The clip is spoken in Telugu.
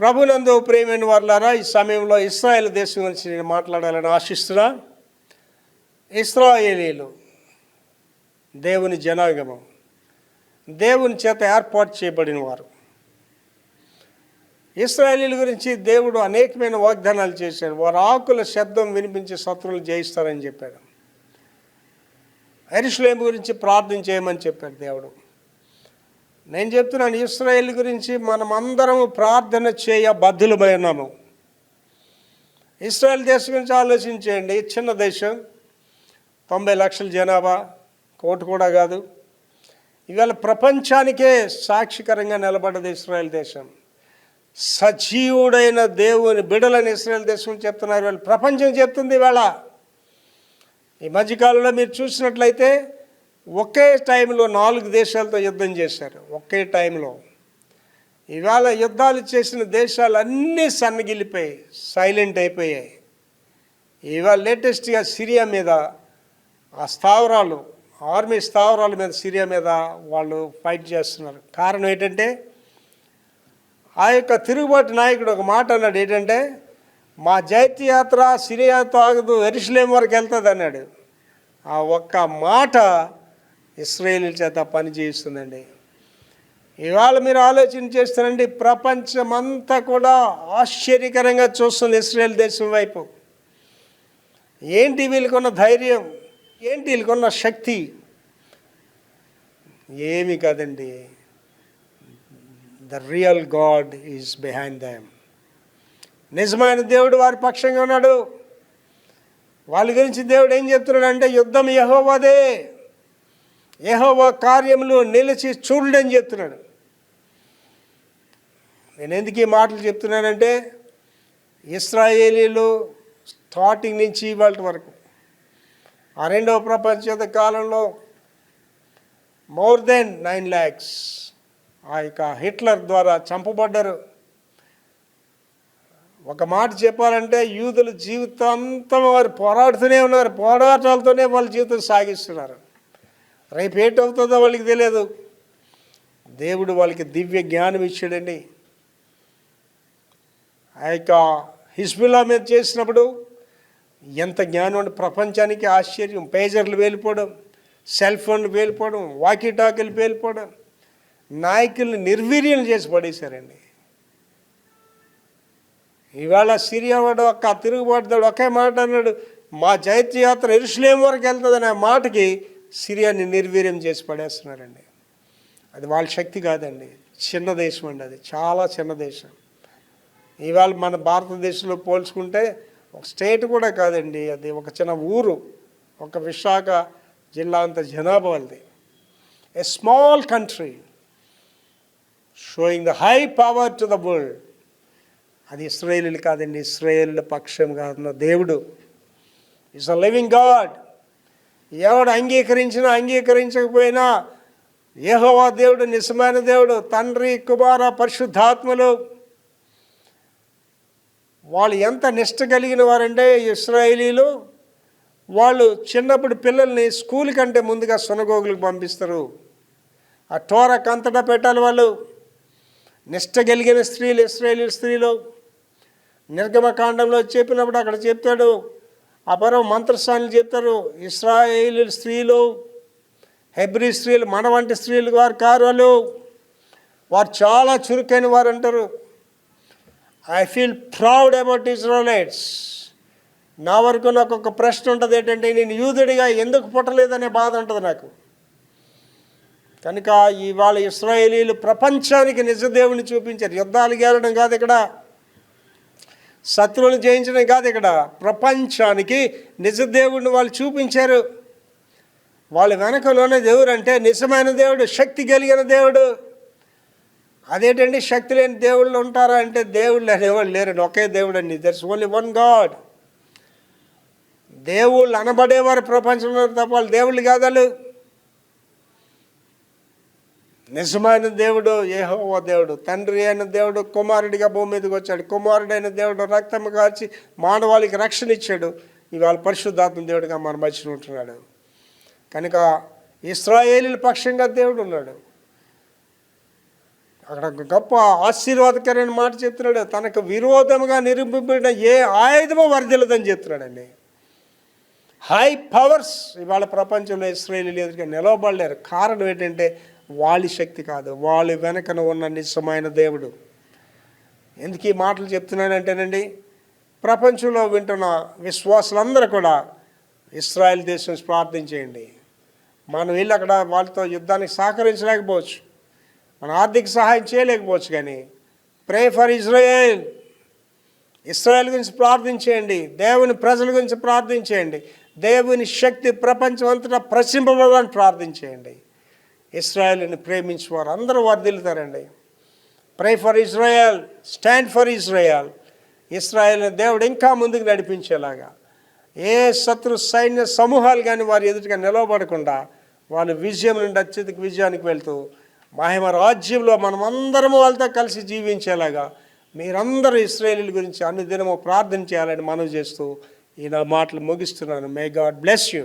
ప్రభునందు ప్రియమైన వారులారా, ఈ సమయంలో ఇశ్రాయేల్ దేశం గురించి నేను మాట్లాడాలని ఆశిస్తున్నా. ఇశ్రాయేలీలు దేవుని జనాగమం, దేవుని చేత ఏర్పాటు చేయబడిన వారు. ఇశ్రాయేలీల గురించి దేవుడు అనేకమైన వాగ్దానాలు చేశాడు. వారు ఆకుల శబ్దం వినిపించి శత్రువులు జయిస్తారని చెప్పాడు. యెరూషలేము గురించి ప్రార్థన చేయమని చెప్పాడు దేవుడు. నేను చెప్తున్నాను, ఇశ్రాయేల్ గురించి మనమందరము ప్రార్థన చేయ బద్ధులమై ఉన్నాము. ఇశ్రాయేల్ దేశం గురించి ఆలోచించేయండి. చిన్న దేశం, 90 లక్షల జనాభా, కోటి కూడా కాదు. ఇవాళ ప్రపంచానికే సాక్షికరంగా నిలబడ్డది ఇశ్రాయేల్ దేశం. సజీవుడైన దేవుని బిడలని ఇశ్రాయేల్ దేశం చెప్తున్నారు. వాళ్ళు ప్రపంచం చెప్తుంది. ఇవాళ ఈ మధ్యకాలంలో మీరు చూసినట్లయితే ఒకే టైంలో 4 దేశాలతో యుద్ధం చేశారు. ఒకే టైంలో. ఇవాళ యుద్ధాలు చేసిన దేశాలు అన్నీ సన్నగిల్లిపోయాయి, సైలెంట్ అయిపోయాయి. ఇవాళ లేటెస్ట్గా సిరియా మీద ఆ స్థావరాలు, ఆర్మీ స్థావరాల మీద, సిరియా మీద వాళ్ళు ఫైట్ చేస్తున్నారు. కారణం ఏంటంటే, ఆ యొక్క తిరుగుబాటు నాయకుడు ఒక మాట అన్నాడు. ఏంటంటే, మా జైత్యయాత్ర సిరియాతో ఆగదు, యెరూషలేము వరకు వెళ్తుంది అన్నాడు. ఆ ఒక్క మాట ఇశ్రాయేలీల చేత పని చేయిస్తుందండి. ఇవాళ మీరు ఆలోచన చేస్తారండి, ప్రపంచమంతా కూడా ఆశ్చర్యకరంగా చూస్తుంది ఇశ్రాయేల్ దేశం వైపు. ఏంటి వీళ్ళకున్న ధైర్యం, ఏంటి వీళ్ళకున్న శక్తి? ఏమి కాదండి, the real God is behind them. నిజమైన దేవుడు వారి పక్షంగా ఉన్నాడు. వాళ్ళ గురించి దేవుడు ఏం చెప్తున్నాడు అంటే, యుద్ధం యెహోవాదే, యెహోవా కార్యములు నిలిచి చూడని చెప్తున్నాడు. నేను ఎందుకు ఈ మాటలు చెప్తున్నానంటే, ఇశ్రాయేలీలు స్టార్టింగ్ నుంచి ఇవాళ వరకు ఆ రెండవ ప్రపంచ యుద్ధ కాలంలో మోర్ దెన్ 9 lakhs ఆ యొక్క హిట్లర్ ద్వారా చంపబడ్డారు. ఒక మాట చెప్పాలంటే, యూదుల జీవితాంతం వారు పోరాడుతూనే ఉన్నారు. పోరాటాలతోనే వాళ్ళ జీవితం సాగిస్తున్నారు. రేపు ఏంటవుతుందో వాళ్ళకి తెలియదు. దేవుడు వాళ్ళకి దివ్య జ్ఞానం ఇచ్చాడండి. ఆ యొక్క హిజ్బుల్లా మీద చేసినప్పుడు ఎంత జ్ఞానం అంటే ప్రపంచానికి ఆశ్చర్యం. పేజర్లు వేలిపోవడం, సెల్ ఫోన్లు వేలిపోవడం, వాకీ టాకీలు వేలిపోవడం, నాయకుల్ని నిర్వీర్యం చేసి పడేశారండి. ఇవాళ సిరియా వాడు ఒక్క తిరుగుబాటుదాడు ఒకే మాట అన్నాడు, మా జైత్యయాత్ర యెరూషలేము వరకు వెళ్తుందనే మాటకి సిరియాని నిర్వీర్యం చేసి పడేస్తున్నారండి. అది వాళ్ళ శక్తి కాదండి, చిన్న దేశం అండి. అది చాలా చిన్న దేశం. ఇవాళ మన భారతదేశంలో పోల్చుకుంటే ఒక స్టేట్ కూడా కాదండి, అది ఒక చిన్న ఊరు. ఒక విశాఖ జిల్లా అంత జనాభా వాళ్ళది. A small country showing the high power to the world. అది ఇశ్రాయేలీలు కాదండి, ఇశ్రాయేలీల పక్షం కాదు దేవుడు. Is a living God. ఎవడు అంగీకరించినా అంగీకరించకపోయినా యెహోవా దేవుడు నిజమైన దేవుడు. తండ్రి, కుమార, పరిశుద్ధాత్మలు వాళ్ళు ఎంత నిష్ట కలిగిన వారంటే ఇశ్రాయేలీలు, వాళ్ళు చిన్నప్పుడు పిల్లల్ని స్కూల్ కంటే ముందుగా సునగోగులకు పంపిస్తారు. ఆ టోరాకు అంతటా పెట్టాలి వాళ్ళు. నిష్ట కలిగిన స్త్రీలు ఇశ్రాయేలీ స్త్రీలు. నిర్గమకాండంలో చెప్పినప్పుడు అక్కడ చెప్తాడు, అపరం మంత్రస్థానాలు చెప్తారు. ఇశ్రాయేలీ స్త్రీలు, హెబ్రీ స్త్రీలు మన వంటి స్త్రీలు వారు కారు. వారు చాలా చురుకైన వారు అంటారు. I feel proud about Israelites. నా వరకు నాకు ఒక ప్రశ్న ఉంటుంది, ఏంటంటే నేను యూదుడిగా ఎందుకు పుట్టలేదనే బాధ ఉంటుంది నాకు. కనుక ఇవాళ ఇశ్రాయేలీలు ప్రపంచానికి నిజ దేవుని చూపించారు. యుద్ధాలు గెలవడం కాదు ఇక్కడ, శత్రువులు జయించడం కాదు ఇక్కడ, ప్రపంచానికి నిజ దేవుడిని వాళ్ళు చూపించారు. వాళ్ళ వెనకలోనే దేవుడు అంటే నిజమైన దేవుడు, శక్తి కలిగిన దేవుడు. అదేంటండి, శక్తి లేని దేవుళ్ళు ఉంటారా అంటే, దేవుళ్ళు అనేవాళ్ళు లేరండి, ఒకే దేవుడు అండి. That's only one God. దేవుళ్ళు అనబడేవారు ప్రపంచంలో తప్ప వాళ్ళు దేవుళ్ళు కాదాలు. నిజమైన దేవుడు యెహోవా దేవుడు. తండ్రి అయిన దేవుడు కుమారుడిగా భూమి మీదకి వచ్చాడు. కుమారుడైన దేవుడు రక్తం కాచి మానవాళికి రక్షణ ఇచ్చాడు. ఇవాళ పరిశుద్ధాత్మ దేవుడిగా మన మధ్యన ఉంటున్నాడు. కనుక ఇశ్రాయేలీల పక్షంగా దేవుడు ఉన్నాడు. అక్కడ ఒక గొప్ప ఆశీర్వాదకరమైన మాట చెప్తున్నాడు. తనకు విరోధముగా నిరూపింపబడిన ఏ ఆయుధమో వర్ధిల్లదని చెప్తున్నాడండి. హై పవర్స్ ఇవాళ ప్రపంచంలో ఇశ్రాయేలీయులు ఎదురుగా నిలవబడలేరు. కారణం ఏంటంటే వాళ్ళ శక్తి కాదు, వాళ్ళ వెనకన ఉన్న నిజమైన దేవుడు. ఎందుకు ఈ మాటలు చెప్తున్నానంటేనండి, ప్రపంచంలో వింటున్న విశ్వాసులందరూ కూడా ఇశ్రాయేల్ దేశం ప్రార్థించేయండి. మనం వెళ్ళి అక్కడ వాళ్ళతో యుద్ధానికి సహకరించలేకపోవచ్చు, మన ఆర్థిక సహాయం చేయలేకపోవచ్చు, కానీ ప్రే ఫర్ ఇజ్రాయేల్. ఇశ్రాయేల్ గురించి ప్రార్థించేయండి, దేవుని ప్రజల గురించి ప్రార్థించేయండి, దేవుని శక్తి ప్రపంచం అంతటా ప్రసింపబడాలని ప్రార్థించేయండి. ఇశ్రాయేల్ని ప్రేమించేవారు అందరూ వర్ధిల్లుతారండి. Pray for Israel, stand for Israel. ఇశ్రాయేల్ని దేవుడు ఇంకా ముందుకు నడిపించేలాగా, ఏ శత్రు సైన్య సమూహాలు కానీ వారి ఎదుటిగా నిలవబడకుండా వాళ్ళు విజయం నుండి అత్యధిక విజయానికి వెళ్తూ మహిమ రాజ్యంలో మనమందరము వాళ్ళతో కలిసి జీవించేలాగా మీరందరూ ఇశ్రాయేలీయుల గురించి అన్ని దినము ప్రార్థన చేయాలని మనవి చేస్తూ ఈ నా మాటలు ముగిస్తున్నాను. May God bless you.